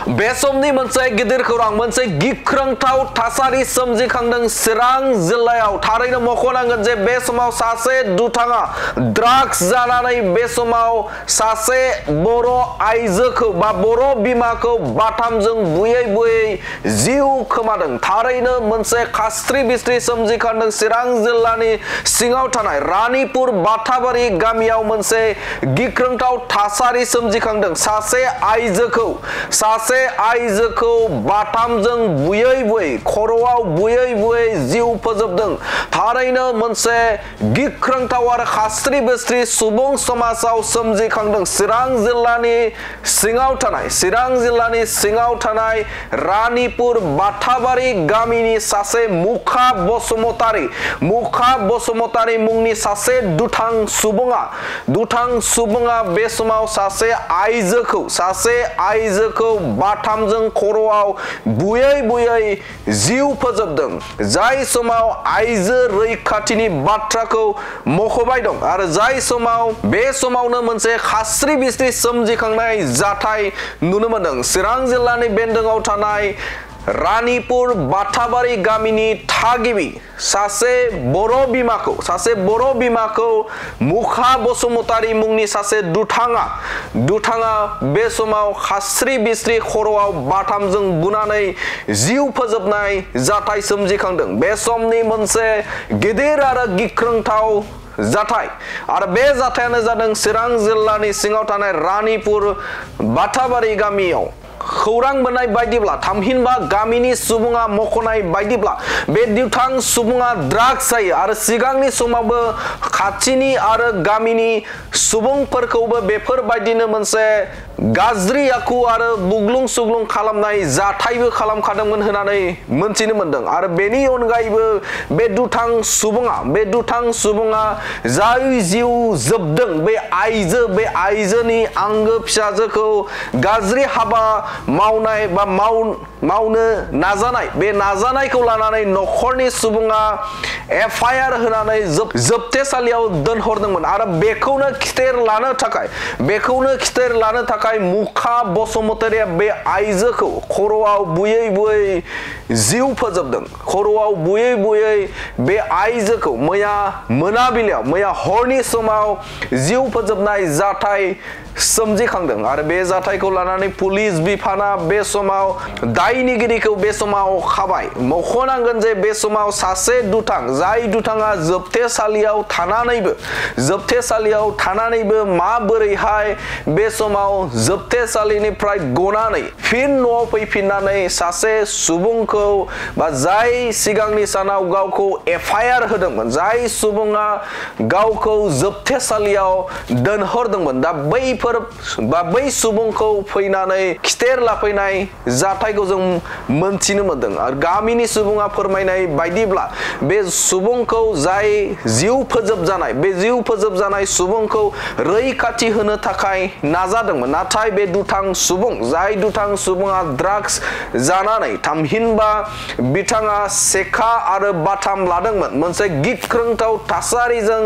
बे समनि मोनसे गिदिर खौरां मोनसे गिख्रंथाव थासारि सोमजिखांदों चिरां जिल्लायाव थारैनो मख'नांगोन जे बे समाव सासे दुथाङा ड्राग्स जानानै बे समाव सासे बर' आइजोखौ बा बर' बिमाखौ बाथामजों बुयै बुयै जिउ खोमादों थारैनो मोनसे खास्रि बिस्रि सोमजिखांदों चिरां जिल्लानि सिङाव थानाय रानीपुर बाथाबारि गामियाव मोनसे गिख्रंथाव थासारि सोमजिखांदों सासे आइजोखौ बाथामजों बुयै बुयै खर'आव बुयै बुयै जिउ फोजोबदों थारैनो मोनसे गिख्रंथाव आरो खास्रि बिस्रि सुबुं समाजाव सोमजिखांदों चिरां जिल्लानि सिङाव थानाय रानीपुर बाथाबारि गामिनि सासे मुखा बसुमतारी मुंनि सासे दुथां सुबुङा बे समाव सासे आइजोखौ बाथामजों खर'आव बुयै बुयै जिउ फोजोबदों जाय समाव आइजो रैखाथिनि बाथ्राखौ मख'बाय दं आरो जाय समाव बे समावनो मोनसे खास्रि बिस्रि सोमजिखांनाय जाथाय नुनो मोनदों चिरां जिल्लानि बेन्दोङाव थानाय रानीपुर बाथाबारि गामिनि थागिबि सासे बर' बिमाखौ मुखा बसुमतारी मुंनि सासे दुथाङा बे समाव खास्रि बिस्रि खर'आव बाथामजों बुनानै जिउ फोजोबनाय जाथाय सोमजिखांदों बे समनि मोनसे गिदिर आरो गिख्रंथाव जाथाय आरो बे जाथायानो जादों चिरां जिल्लानि सिङाव थानाय रानीपुर बाथाबारि गामियाव खौरां मोननाय बायदिब्ला थामहिनबा गामिनि सुबुङा मख'नाय बायदिब्ला बे दुथां सुबुङा ड्राग्स जायो आरो सिगांनि समावबो खाथिनि आरो गामिनि सुबुंफोरखौबो बेफोरबायदिनो मोनसे गाज्रि आखु आरो बुग्लुं सुग्लुं खालामनाय जाथायबो खालामखादोंमोन होननानै मोनथिनो मोनदों आरो बेनि अनगायैबो बे दुथां सुबुङा जाय जिउ जोबदों बे आइजोनि आंगो फिसाजोखौ गाज्रि हाबा मावनाय बा मावनो नाजानाय बे नाजानायखौ लानानै नखरनि सुबुङा एफआइआर होनानै जोबथेसालियाव दोनहरदोंमोन आरो बेखौनो खिथेर लानो थाखाय मुखा बसुमतारीया बे आइजोखौ खर'आव बुयै बुयै जिउ फोजोबदों खर'आव बुयै बे आइजोखौ मैया हरनि समाव जिउ फोजोबनाय जाथाय सोमजिखांदों आरो बे जाथायखौ लानानै पुलिस बिफाना बे समाव दायनिगिरिखौ बे समाव खाबाय मख'नांगोन जे बे समाव सासे जाय दुथाङा जोबथेसालियाव थानानैबो माबोरैहाय बे समाव जोबथेसालिनिफ्राय गनानै फिन न'आव फैफिननानै सासे सुबुंखौ बा जाय सिगांनि सानाव गावखौ एफआइआर होदोंमोन जाय सुबुङा गावखौ जोबथेसालियाव दोनहरदोंमोन दा बै सुबुंखौ फैनानै खिथेर लाफैनाय जाथायखौ जों मोनथिनो मोनदों आरो गामिनि सुबुङा फोरमायनाय बायदिब्ला बे सुबुंखौ जाय जिउ फोजोबजानाय सुबुंखौ रैखाथि होनो थाखाय नाजादोंमोन नाथाय बे दुथां सुबुङा ड्राग्स जानानै थामहिनबा बिथाङा सेखा आरो बाथाम लादोंमोन मोनसे गिख्रंथाव थासारिजों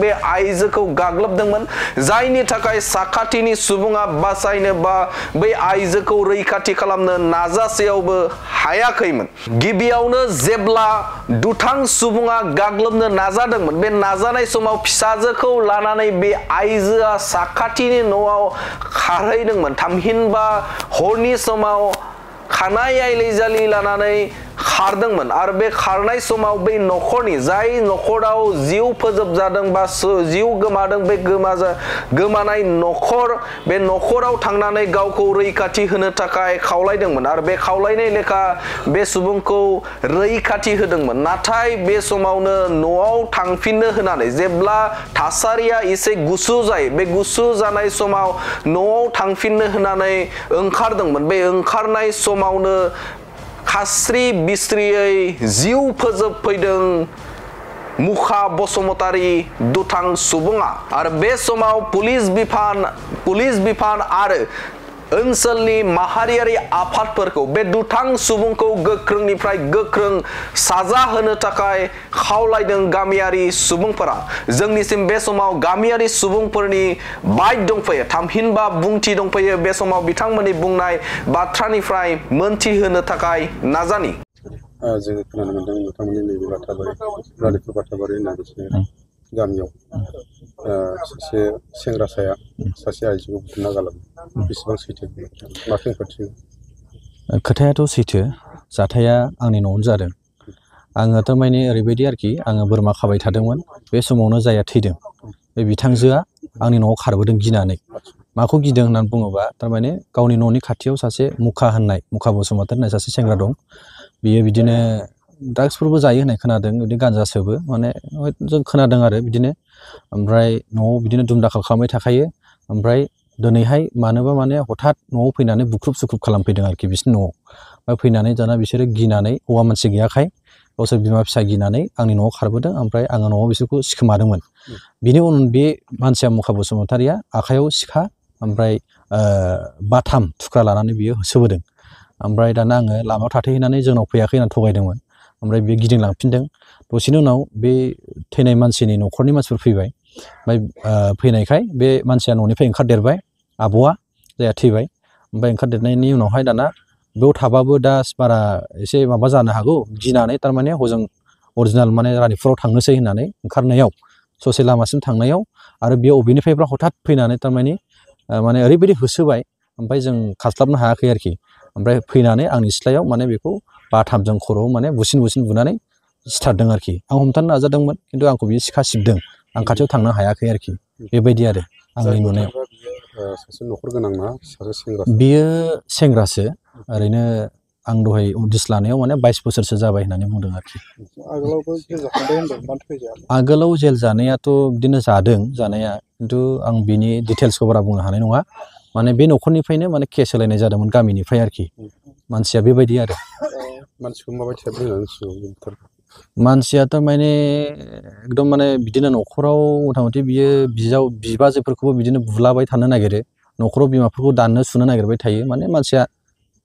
बे आइजोखौ गाग्लोबदोंमोन जायनि थाखाय साखाथिनि सुबुङा बासायनो बा बै आइजोखौ रैखाथि खालामनो नाजासेयावबो हायाखैमोन गिबियावनो जेब्ला दुथां सुबुङा गाग्लोबनो नाजादोंमोन बे नाजानाय समाव फिसाजोखौ लानानै बे आइजोआ साखाथिनि न'आव खारहैदोंमोन थामहिनबा हरनि समाव खानाय आइलैजालि लानानै खारदोंमोन आरो बे खारनाय समाव बै नखरनि जाय नखराव जिउ फोजोबजादों बा जिउ गोमादों बे गोमानाय नखर बे नखराव थांनानै गावखौ रैखाथि होनो थाखाय खावलायदोंमोन आरो बे खावलायनाय लेखा बे सुबुंखौ रैखाथि होदोंमोन नाथाय बे समावनो न'आव थांफिननो होनानै जेब्ला थासारिया एसे गुसु जायो बे गुसु जानाय समाव न'आव थांफिननो होनानै ओंखारदोंमोन बे ओंखारनाय समावनो खास्रि बिस्रियै जिउ फोजोबफैदों मुखा बसुमतारी दुथां सुबुङा आरो बे समाव पुलिस बिफान आरो ओनसोलनि माहारियारि आफादफोरखौ बे दुथां सुबुंखौ गोख्रोंनिफ्राय गोख्रों साजा होनो थाखाय खावलायदों गामियारि सुबुंफोरा जोंनिसिम बे समाव गामियारि सुबुंफोरनि बाइट दंफैयो थामहिनबा बुंथि दंफैयो बे समाव बिथांमोननि बुंनाय बाथ्रानिफ्राय मोनथिहोनो थाखाय नाजानि जोङो खोनानो मोनदों नोंथांमोननि नैबे बाथाबारि रानिपुर बाथाबारि होननाय मोनसे गामियाव सासे सेंग्रासाया सासे आइजोखौ बुथारना गालाङो बेसेबां सैथो मा खेंफोरथि खोथायाथ' सैथो जाथाया आंनि न'आवनो जादों आङो थारमाने ओरैबायदि आरोखि आङो बोरमा खाबाय थादोंमोन बे समावनो जाया थैदों बे बिथांजोआ आंनि न'आव खारबोदों गिनानै माखौ गिदों होननानै बुङोबा थारमाने गावनि न'नि खाथियाव सासे मुखा बसुमतारी होननाय सासे सेंग्रा दं बियो बिदिनो ड्राग्सफोरबो जायो होननाय खोनादों बिदि गान्जा सोबो माने जों खोनादों आरो बिदिनो ओमफ्राय न'आव बिदिनो दुमदाखाल खालामबाय थाखायो ओमफ्राय दिनैहाय मानोबा माने हठात न'आव फैनानै बुख्रुब सुख्रुब खालामफैदों आरोखि बिसोरनि न'आव ओमफ्राय फैनानै दाना बिसोरो गिनानै हौवा मानसि गैयाखाय गावसोर बिमा फिसा गिनानै आंनि न'आव खारबोदों ओमफ्राय आङो न'आव बिसोरखौ सिखोमादोंमोन बिनि उन बे मानसिया मुखा बसुमतारीया आखायाव सिखा ओमफ्राय बाथाम थुख्रा लानानै बियो होसोबोदों ओमफ्राय दाना आङो लामायाव थाथ'हैनानै जोंनाव फैयाखै होननानै थगायदोंमोन ओमफ्राय बे गिदिंलांफिनदों दसेनि उनाव बे थैनाय मानसिनि न'खरनि मानसिफोर फैबाय ओमफ्राय फैनायखाय बे मानसिया न'निफ्राय ओंखारदेरबाय आब'आ जायहा थैबाय ओमफ्राय ओंखारदेरनायनि उनावहाय दाना बेयाव थाबाबो दा बारा एसे माबा जानो हागौ गिनानै थारमाने हजों अरिजिनाल माने रानिपुराव थांनोसै होननानै ओंखारनायाव ससे लामासिम थांनायाव आरो बेयाव बबेनिफ्रायब्ला हठात फैनानै थारमाने माने ओरैबायदि होसोबाय ओमफ्राय जों खास्लाबनो हायाखै आरोखि ओमफ्राय फैनानै आंनि सिथ्लायाव माने बेखौ बाथामजों खर'आव माने बुसिन बुनानै सिथारदों आरोखि आं हमथानो नाजादोंमोन खिन्थु आंखौ बियो सिखा सिबदों आं खाथियाव थांनो हायाखै आरोखि बेबायदि आरो आंनि नुनायाव सासे न'खर गोनां ना सासे सेंग्रा बियो सेंग्रासो ओरैनो आं दहाय उदिस लानायाव माने 22 बोसोरसो जाबाय होननानै बुंदों आरोखि आगोलाव जेल जानायाथ' बिदिनो जादों जानाया खिन्थु आं बिनि डिटेल्सखौ बारा बुंनो हानाय नङा माने बे न'खरनिफ्रायनो माने केस होलायनाय जादोंमोन गामिनिफ्राय आरोखि मानसिया बेबायदि आरो मानसिखौ माबायदि बुंनानै मानसिया थारमाने एकदम माने बिदिनो न'खराव मथा-मथि बियो बिबाजैफोरखौबो बिदिनो बुलाबाय थानो नागिरो न'खराव बिमाफोरखौ दाननो सुनो नागिरबाय थायो माने मानसिया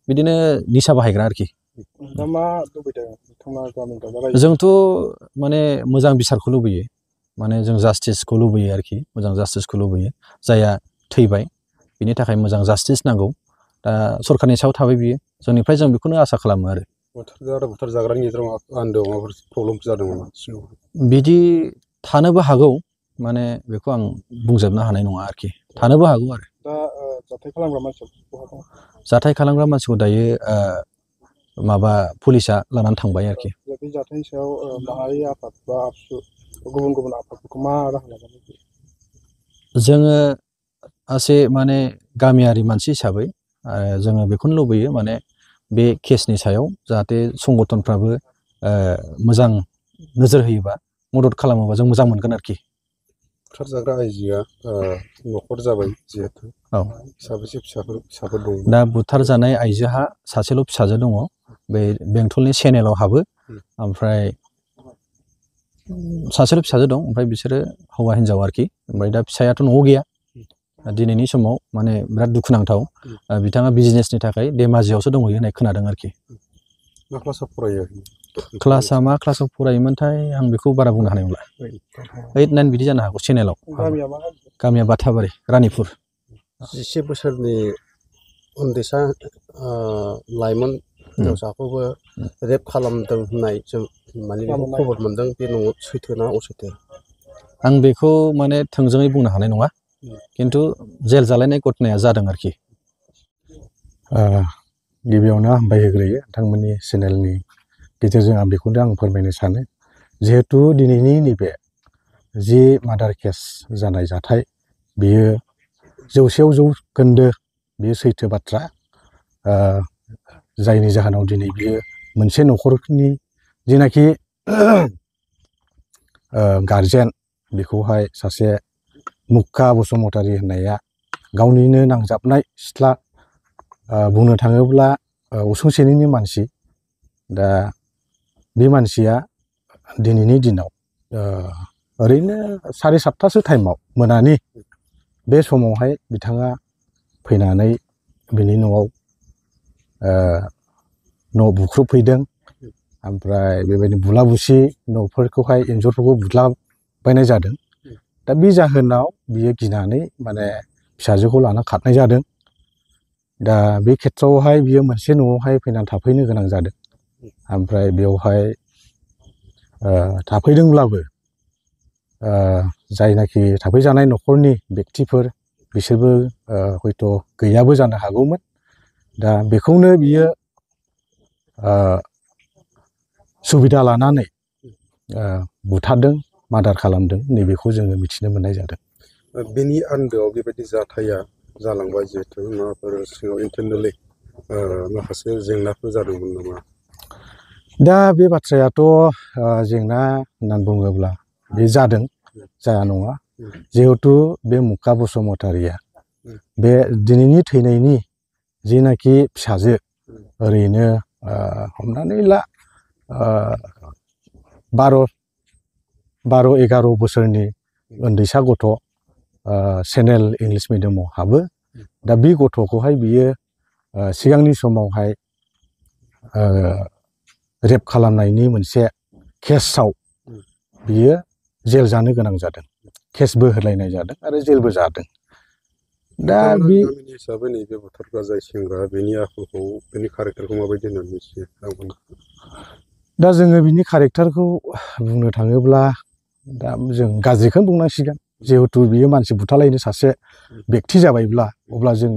बिदिनो निसा बाहायग्रा आरोखि जोंथ' माने मोजां बिसारखौ लुबैयो माने जों जास्टिसखौ लुबैयो आरोखि मोजां जास्टिसखौ लुबैयो जायहा थैबाय बिनि थाखाय मोजां जास्टिस नांगौ दा सरखारनि सायाव थाबाय बियो जोंनिफ्राय जों बेखौनो आसा खालामो आरो बुथार जाग्रानि गेजेराव आन्दोआव माबाफोर प्रब्लेम जादों नामा बिदि थानोबो हागौ माने बेखौ आं बुंजोबनो हानाय नङा आरोखि थानोबो हागौ आरो दा जाथाय खालामग्रा मानसिखौ दायो माबा पुलिसा लानानै थांबाय आरोखि बे जाथायनि सायाव माहारि आफाद बा आबसु गुबुन आफादफोरखौ मा राहा लागोन जोङो सासे माने गामियारि मानसि हिसाबै जोङो बेखौनो लुबैयो माने बे केसनि सायाव जाहाथे संगठनफ्राबो मोजां नोजोर होयोबा मदद खालामोबा जों मोजां मोनगोन आरोखि बुथारजाग्रा आइजोआ न'खर जाबाय जिहेतु औ साबेसे फिसाफोर दं दा बुथारजानाय आइजोहा सासेल' फिसाजो दङ बे बेंटलनि चेनेलाव हाबो ओमफ्राय सासेल' फिसाजो दं ओमफ्राय बिसोरो हौवा हिनजाव आरोखि ओमफ्राय दा फिसायाथ' न'आव गैया दिनैनि समाव माने बिराद दुखुनांथाव बिथाङा बिजनेसनि थाखाय धेमाजियावसो दंहैयो होननाय खोनादों आरोखि मा क्लासाव फरायो क्लासा मा क्लासाव फरायोमोनथाय आं बेखौ बारा बुंनो हानाय नंला 8, 9 बिदि जानो हागौ चेनेलाव गामिया बाथाबारि रानिपुर 11 बोसोरनि उन्दैसा लाइमोन हिनजावसाखौबो रेप खालामदों होननाय जों माने खबर मोनदों बे न'आव सैथो ना असैथो आं बेखौ माने थोंजोङै बुंनो हानाय नङा खिन्थु जेल जालायनाय घटनाया जादों आरोखि गिबियावनो हामबाय होग्रोयो नोंथांमोननि चेनेलनि गेजेरजों आं बेखौनो आं फोरमायनो सानो जिहेतु दिनैनि नैबे जि मार्डार केस जानाय जाथाय बियो 100% जौखोन्दो बियो सैथो बाथ्रा जायनि जाहोनाव दिनै बियो मोनसे न'खरनि जिनाखि गारजेन बेखौहाय सासे मुखा बसुमतारी होननाया गावनिनो नांजाबनाय सिथ्ला बुंनो थाङोब्ला उसुंसेनिनो मानसि दा बे मानसिया दिनैनि दिनाव ओरैनो 7:30 टाइमाव मोनानि बे समावहाय बिथाङा फैनानै बिनि न'आव न' बुख्रुबफैदों ओमफ्राय बेबायदिनो बुला बुसि न'फोरखौहाय एन्जरफोरखौ बुदलाबायनाय जादों दा बे जाहोनाव बियो गिनानै माने फिसाजोखौ लाना खारनाय जादों दा बे खेथ्रआवहाय बियो मोनसे न'आवहाय फैनानै थाफैनो गोनां जादों ओमफ्राय बेवहाय थाफैदोंब्लाबो जायनाखि थाफैजानाय न'खरनि बेक्तिफोर बिसोरबो हयथ' गैयाबो जानो हागौमोन दा बेखौनो बियो सुबिदा लानानै बुथारदों मार्डार खालामदों नैबेखौ जोङो मिथिनो मोननाय जादों बेनि आन्दोआव बेबायदि जाथाया जालांबाय जिहेथु माबाफोर सिङाव इन्टारनेलि माखासे जेंनाफोर जादोंमोन नामा दा बे बाथ्रायाथ' जेंना होननानै बुङोब्ला बे जादों जाया नङा जिहेथु बे मुखा बसुमतारिया बे दिनैनि थैनायनि जिनाखि फिसाजो ओरैनो हमनानै ला 12-11 बोसोरनि उन्दैसा गथ' सेनेल इंलिश मिडियामाव हाबो दा बे गथ'खौहाय बियो सिगांनि समावहाय रेप खालामनायनि मोनसे केसाव बियो जेल जानो गोनां जादों केसबो होलायनाय जादों आरो जेलबो जादों दा बे गामिनि हिसाबै नैबे बुथारग्रा जाय सेंग्रा बेनि आखुखौ बेनि कारेक्टारखौ माबायदि होननानै मिथियो दा जोङो बिनि कारेक्टारखौ बुंनो थाङोब्ला दा जों गाज्रिखौनो बुंनांसिगोन जिहेतु बियो मानसि बुथारलायनो सासे बेक्ति जाबायब्ला अब्ला जों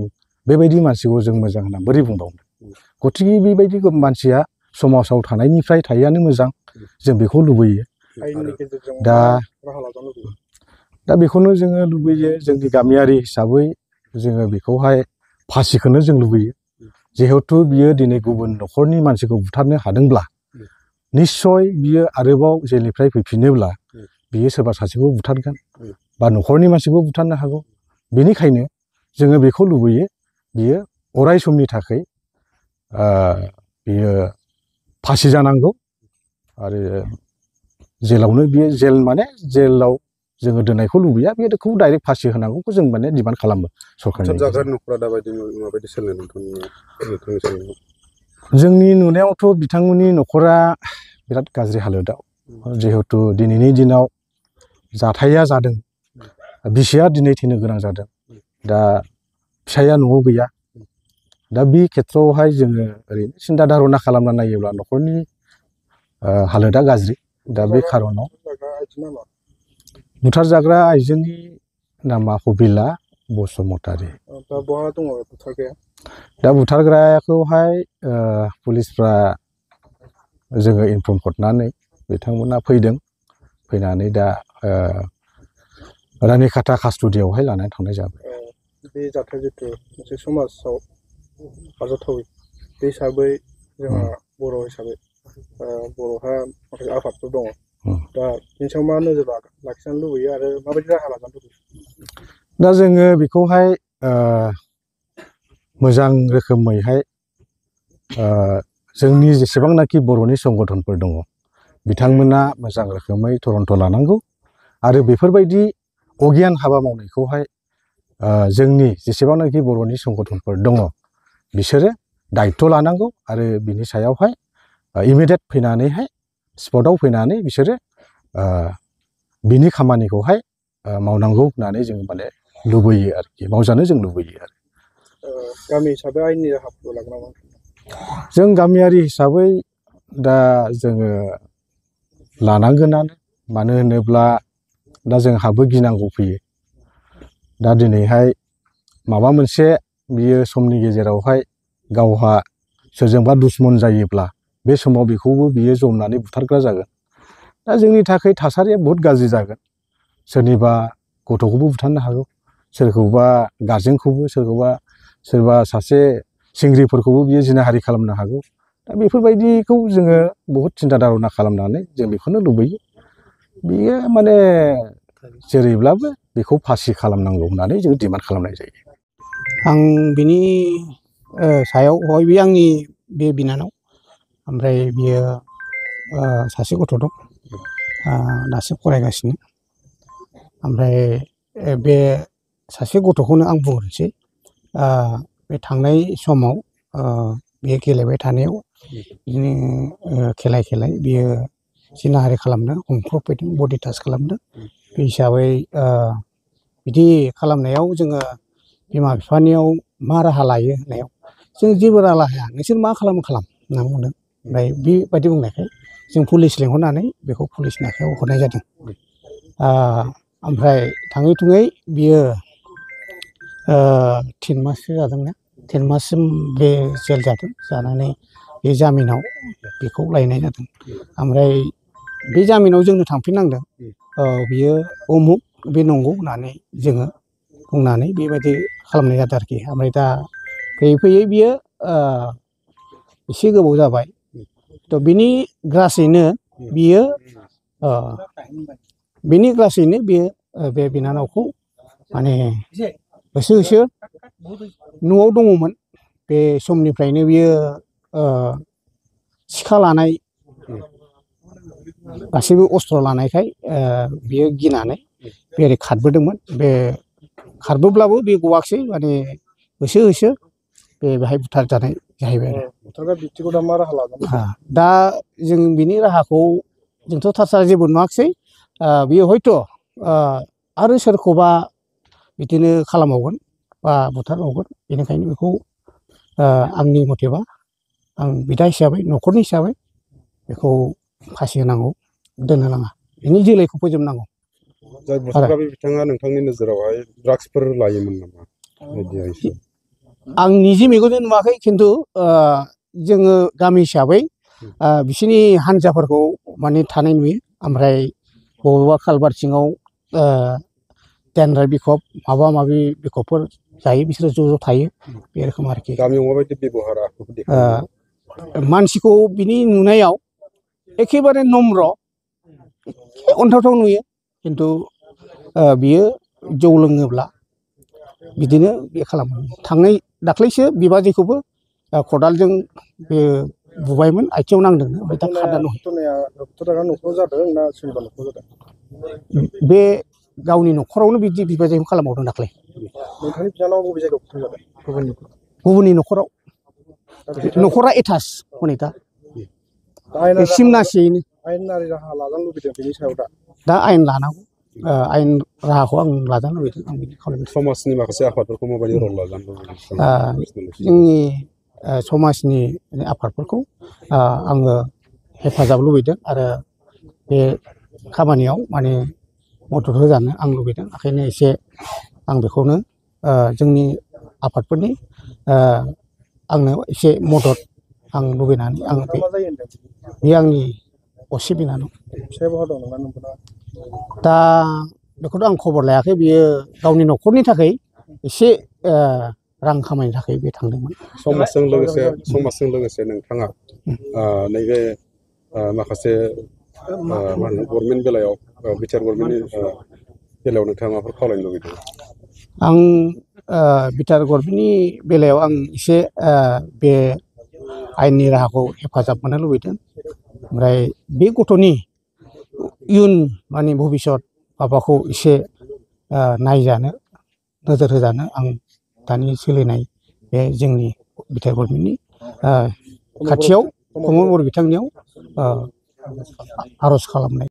बेबायदि मानसिखौ जों मोजां होनना बोरै बुंबावनो गतिके बेबायदि मानसिया समाजाव थानायनिफ्राय थायैआनो मोजां जों बेखौ लुबैयो दा बेखौनो जोङो लुबैयो जोंनि गामियारि हिसाबै जोङो बेखौहाय फासिखौनो जों लुबैयो जिहेतु बियो दिनै गुबुन न'खरनि मानसिखौ बुथारनो हादोंब्ला निस्सय बियो आरोबाव जेलनिफ्राय फैफिनोब्ला बियो सोरबा सासेखौ बुथारगोन बा न'खरनि मानसिखौ बुथारनो हागौ बेनिखायनो जोङो बेखौ लुबैयो बियो अराय समनि थाखाय बियो फासि जानांगौ आरो जेलावनो बियो जेल माने जेलाव जोङो दोननायखौ लुबैया बेखौ डाइरेक्ट फासि होनांगौखौ जों माने डिमान्ड खालामो सरकारनि जोंनि नुनायावथ' बिथांमोननि न'खरा बिराद गाज्रि हालोदाव जिहेतु दिनैनि दिनाव जाथाया जादों बिसिया दिनै थैनो गोनां जादों दा फिसाया न'आव गैया दा बे खेथ्रआवहाय जोङो ओरैनो सिन्था धारना खालामना नायोब्ला न'खरनि हालोदा गाज्रि दा बे खार'नाव बुथारजाग्रा आइजोनि नामा हबिला बसुमतारि दा बुथारग्राखौहाय पुलिसफ्रा जोङो इनफर्म हरनानै बिथांमोना फैदों फैनानै दा रानिखाता कास्टडियावहाय लानानै थांनाय जाबाय बे जाथाय जिथु मोनसे समाजाव आरजाथावै बे हिसाबै जोंहा बर' हिसाबै बर'हा माखासे आफादफोर दङ दा बेनि सायाव मा नोजोर लाखिनो लुबैयो आरो माबायदि राहा लाजानो लुबैयो दा जोङो बेखौहाय मोजां रोखोमैहाय जोंनि जेसेबांनाखि बर'नि संगठनफोर दङ बिथांमोना मोजां रोखोमै थरन्थ लानांगौ आरो बेफोरबायदि अगियान हाबा मावनायखौहाय जोंनि जेसेबांनाखि बर'नि संगठनफोर दङ बिसोरो दायित्व लानांगौ आरो बिनि सायावहाय इमिडियेट फैनानैहाय स्पटआव फैनानै बिसोरो बिनि खामानिखौहाय मावनांगौ होननानै जों माने लुबैयो आरोखि मावजानो जों लुबैयो आरो गामि हिसाबै आयेननि राहाफोरखौ लागोन नामा जों गामियारि हिसाबै दा जोङो लानांगोनानो मानो होनोब्ला दा जोंहाबो गिनांगौ फैयो दा दिनैहाय माबा मोनसे बियो समनि गेजेरावहाय गावहा सोरजोंबा दुश्मन जायोब्ला बे समाव बेखौबो बियो जमनानै बुथारग्रा जागोन दा जोंनि थाखाय थासारिया बहुत गाज्रि जागोन सोरनिबा गथ'खौबो बुथारनो हागौ सोरखौबा गार्जेनखौबो सोरबा सासे सिंग्रिफोरखौबो बियो जिनाहारि खालामनो हागौ दा बेफोरबायदिखौ जोङो बहुत सिन्था धारना खालामनानै जों बेखौनो लुबैयो बियो माने जेरैब्लाबो बेखौ फासि खालामनांगौ होननानै जों डिमान्ड खालामनाय जायो आं बिनि सायाव हय बे आंनि बे बिनानाव ओमफ्राय बियो सासे गथ' दं दासो फरायगासिनो ओमफ्राय बे सासे गथ'खौनो आं बुंहरनोसै बे थांनाय समाव बियो गेलेबाय थानायाव बिदिनो खेलाय खेलाय बियो जिनाहारि खालामदों, हमख्रबफैदों, बडि टाच खालामदों। बे हिसाबै बिदि खालामनायाव जोङो बिमा बिफानियाव मा राहा लायो होननायाव जों जेबो राहा लाया, नोंसोर मा खालामो खालाम होनना बुंदों। ओमफ्राय बेबायदि बुंनायखाय जों पुलिस लेंहरनानै बेखौ पुलिसनि आखायाव हरनाय जादों। ओमफ्राय थाङै थुङै बियो 3 माससो जादोंना, 10 माससिम बे जेल जादों। जानानै बे जामिनाव बेखौ लायनाय जादों। ओमफ्राय बे जामिनाव जोंनो थांफिननांदों। बियो उमुक बे नंगौ होननानै जोङो बुंनानै बेबायदि खालामनाय जादों आरोखि। ओमफ्राय दा फैयै फैयै बियो एसे गोबाव जाबाय। थ' बिनि ग्रासैनो बियो बे बिनानावखौ माने होसो होसो न'आव दङमोन। बे समनिफ्रायनो बियो सिखा लानाय, गासैबो अस्त्र लानायखाय बियो गिनानै बेरे खारबोदोंमोन। बे खारबोब्लाबो बे गवाखिसै, माने होसो होसो बेहाय बुथार जानाय जाहैबाय आरो। बुथारग्रा बिक्तिखौ दा मा राहा लागोन? दा जों बिनि राहाखौ जोंथ' थार जेबो नुवाखिसै। बियो हयथ' आरो सोरखौबा बिदिनो खालामबावगोन बा बुथारबावगोन। बेनिखायनो बेखौ आंनि मथेबा आं बिदा हिसाबै, न'खरनि हिसाबै बेखौ फासि होनांगौ, दोननो नाङा, बिनि जोलैखौ फोजोबनांगौ। जाय बुथारग्रा बिथाङा नोंथांनि नोजोरावहाय ड्राग्सफोर लायोमोन नामा? आं निजे मेगनजों नुवाखै, खिन्थु जोङो गामि हिसाबै बिसोरनि हान्जाफोरखौ माने थानाय नुयो। ओमफ्राय बबेबा कालभार्ट सिङाव देनद्राय बिखब, माबा माबि बिखबफोर जायो, बिसोरो ज' थायो, बे रोखोम आरोखि। गामियाव माबायदि बेबहारा? मानसिखौ बिनि नुनायाव एखेबारे नम्र, एखे अनथावथाव नुयो। खिन्थु बियो जौ लोङोब्ला बिदिनो बे खालामो। दाख्लैसो बिबाजैखौबो खदालजों बे बुबायमोन, आथिङाव नांदोंनो। ओमफ्राय दा खारनानै बुथारग्रा न'खराव जादों ना सोरनिबा न'खराव जादों? बे गावनि न'खरावनो बिदि बिबाजैखौ खालामबावदों दाख्लै। नोंथांनि बिनानावा बबे जायगायाव बुथारजादों? गुबुननि न'खराव। न'खरा एटाच हनै दा सिमनासेयैनो। आयेनारि राहा लाजानो लुबैदों बेनि सायाव दा आयेन लानांगौ। आयेन राहाखौ आं लाजानो लुबैदों। आं बिदि खावलायबाय। समाजनि माखासे आफादफोरखौ माबायदि रल लाजानो लुबैदों? जोंनि समाजनि आफादफोरखौ आङो हेफाजाब लुबैदों आरो बे खामानियाव माने मदद होजानो आं लुबैदों। ओंखायनो एसे आं बेखौनो जोंनि आफादफोरनि आंनो एसे मदद आं लुबैनानै आं बे आंनि असे बिनानाव। फिसाया बहा दं नोंना नंगौना? दा बेखौथ' आं खबर लायाखै। बियो गावनि न'खरनि थाखाय एसे रां खामायनो थाखाय बे थांदोंमोन। समाजजों लोगोसे नोंथाङा नैबे माखासे मा होनो गभर्नमेन्ट बेलायाव, बिटिआर गभर्नमेन्टनि बेलायाव नोंथाङा माबाफोर खावलायनो लुबैदों? आं बिटिआर गभर्नमेन्टनि बेलायाव आं एसे बे आयेननि राहाखौ हेफाजाब मोननो लुबैदों। ओमफ्राय बे गथ'नि इयुन माने भबिसत माबाखौ एसे नायजानो, नोजोर होजानो आं दानि सोलिनाय बे जोंनि बिटिआर गभर्नमेन्टनि खाथियाव कमल बर' बिथांनियाव आर'ज खालामनाय